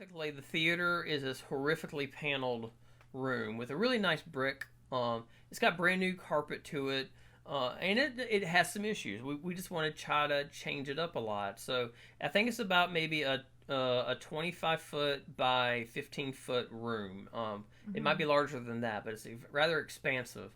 perfectly. The theater is this horrifically paneled room with a really nice brick. It's got brand new carpet to it, and it has some issues. We just want to try to change it up a lot. So I think it's about maybe a 25-foot by 15-foot room. It might be larger than that, but it's rather expansive.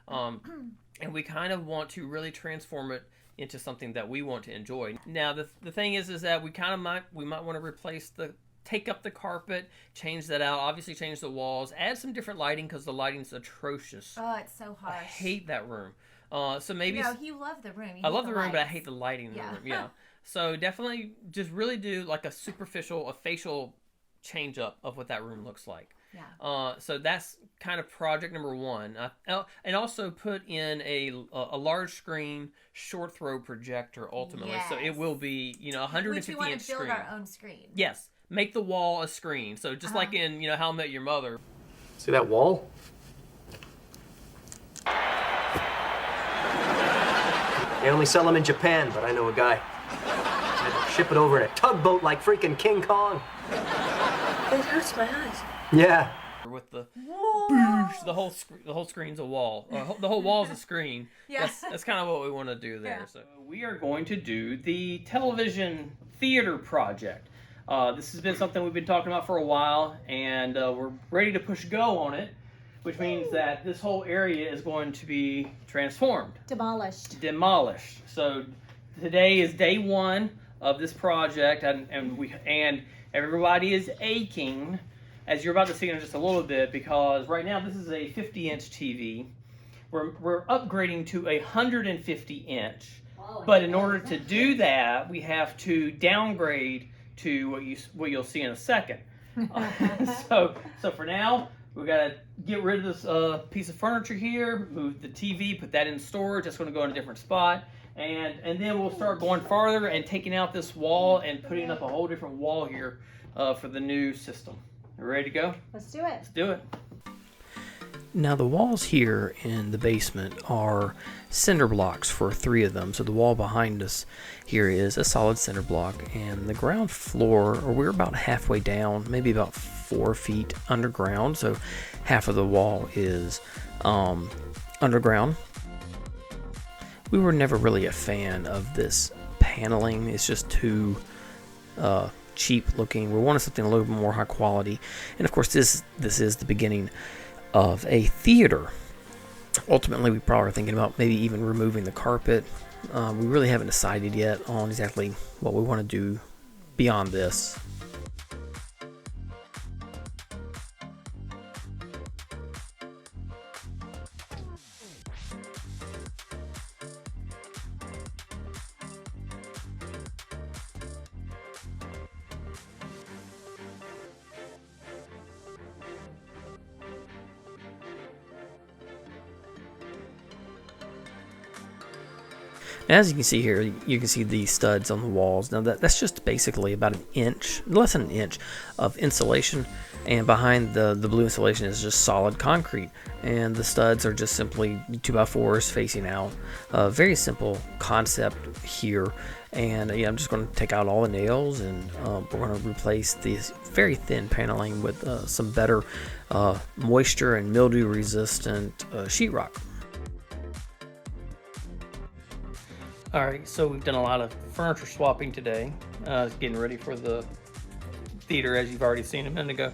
And we kind of want to really transform it into something that we want to enjoy. Now, the thing is that we might want to take up the carpet, change that out, obviously change the walls, add some different lighting because the lighting's atrocious. Oh, it's so harsh. I hate that room. So maybe you love the room. I love the room, but I hate the lighting in the room. Yeah. So definitely just really do like a facial change up of what that room looks like. Yeah. So that's kind of project number one. And also put in a large screen short throw projector ultimately. Yes. So it will be, 150 inch screen. We want to build our own screen. Yes. Make the wall a screen. So just like in, How I Met Your Mother. See that wall? They only sell them in Japan, but I know a guy. I'd ship it over in a tugboat like freaking King Kong. It hurts my eyes. Yeah. With the boosh, the whole screen's a wall. The whole wall's a screen. Yes. That's kind of what we want to do there. Yeah. So we are going to do the television theater project. This has been something we've been talking about for a while, and we're ready to push go on it, which means that this whole area is going to be transformed. Demolished. So today is day one of this project, and everybody is aching, as you're about to see in just a little bit, because right now this is a 50-inch TV. We're upgrading to a 150-inch, but in order to do that, we have to downgrade to what you'll see in a second. So for now, we got to get rid of this piece of furniture here, move the TV, put that in storage. That's going to go in a different spot. And then we'll start going farther and taking out this wall and putting up a whole different wall here for the new system. You ready to go? Let's do it. Let's do it. Now the walls here in the basement are cinder blocks for 3 of them. So the wall behind us here is a solid cinder block, and the ground floor, or we're about halfway down, maybe about 4 feet underground. So half of the wall is underground. We were never really a fan of this paneling. It's just too cheap looking. We wanted something a little bit more high quality. And of course this is the beginning of a theater. Ultimately, we probably are thinking about maybe even removing the carpet. We really haven't decided yet on exactly what we want to do beyond this. As you can see here, you can see the studs on the walls. Now that's just basically about an inch, less than an inch of insulation, and behind the blue insulation is just solid concrete, and the studs are just simply 2x4s facing out. Very simple concept here, and I'm just going to take out all the nails, and we're going to replace this very thin paneling with some better moisture and mildew resistant sheetrock. Alright, so we've done a lot of furniture swapping today, getting ready for the theater, as you've already seen a minute ago.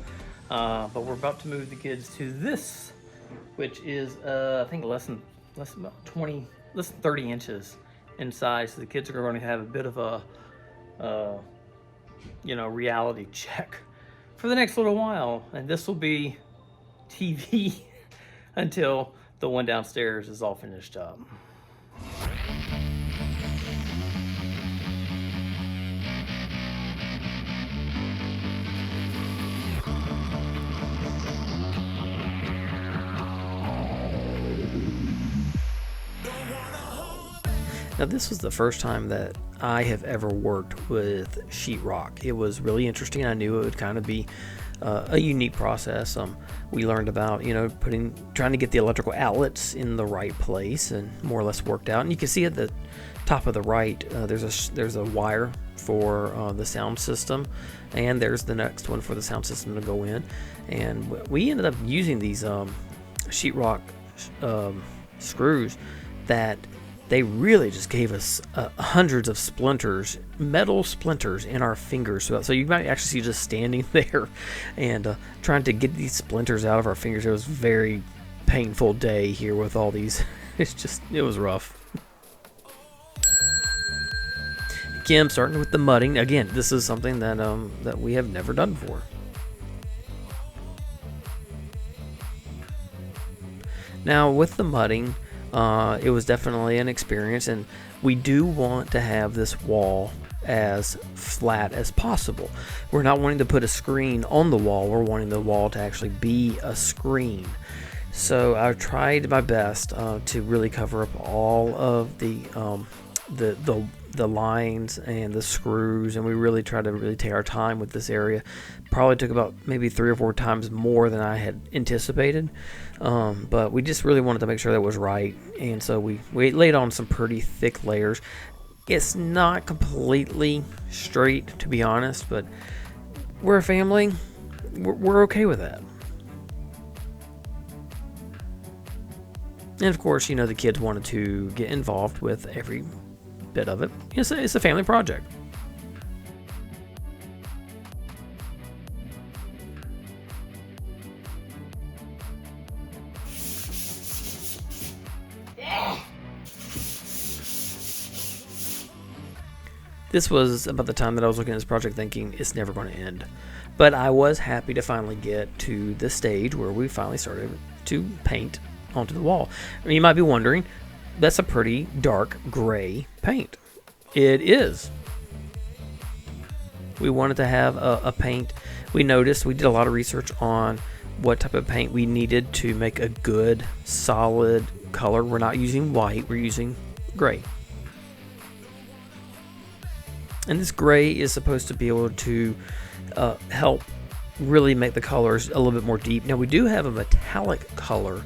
But we're about to move the kids to this, which is I think less than 30 inches in size. So the kids are going to have a bit of a reality check for the next little while, and this will be TV until the one downstairs is all finished up. Now this was the first time that I have ever worked with sheetrock. It was really interesting. I knew it would kind of be a unique process. We learned about trying to get the electrical outlets in the right place and more or less worked out. And you can see at the top of the right, there's a wire for the sound system, and there's the next one for the sound system to go in. And we ended up using these sheetrock screws that they really just gave us hundreds of splinters, metal splinters in our fingers. So you might actually see just standing there and trying to get these splinters out of our fingers. It was a very painful day here with all these. It was rough. Again, starting with the mudding. Again, this is something that that we have never done before. Now with the mudding, it was definitely an experience, and we do want to have this wall as flat as possible. We're not wanting to put a screen on the wall. We're wanting the wall to actually be a screen. So I tried my best to really cover up all of the lines and the screws, and we really tried to really take our time with this area. Probably took about maybe 3 or 4 times more than I had anticipated, but we just really wanted to make sure that was right, and so we laid on some pretty thick layers. It's not completely straight, to be honest, but we're a family. We're okay with that. And of course, you know, the kids wanted to get involved with every bit of it. It's a family project. This was about the time that I was looking at this project thinking it's never going to end. But I was happy to finally get to the stage where we finally started to paint onto the wall. I mean, you might be wondering, that's a pretty dark gray paint. It is. We wanted to have a paint. We noticed, we did a lot of research on what type of paint we needed to make a good solid color. We're not using white, we're using gray. And this gray is supposed to be able to help really make the colors a little bit more deep. Now we do have a metallic color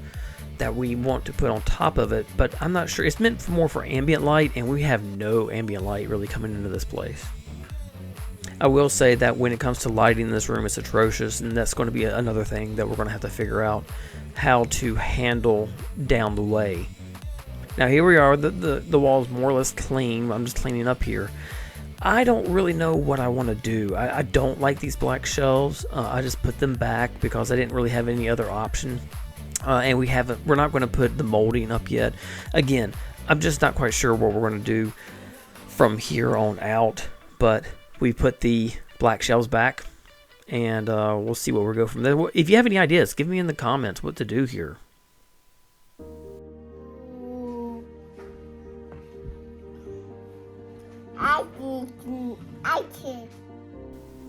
that we want to put on top of it, but I'm not sure. It's meant for more for ambient light, and we have no ambient light really coming into this place. I will say that when it comes to lighting in this room, it's atrocious, and that's going to be another thing that we're going to have to figure out how to handle down the way. Now here we are, the wall's more or less clean. I'm just cleaning up here. I don't really know what I want to do. I don't like these black shelves. I just put them back because I didn't really have any other option. And we're not going to put the molding up yet. Again, I'm just not quite sure what we're going to do from here on out. But we put the black shelves back, and we'll see where we go from there. If you have any ideas, give me in the comments what to do here.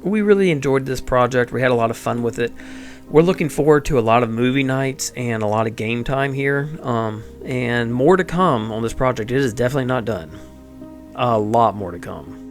We really enjoyed this project. We had a lot of fun with it. We're looking forward to a lot of movie nights and a lot of game time here, and more to come on this project. It is definitely not done. A lot more to come.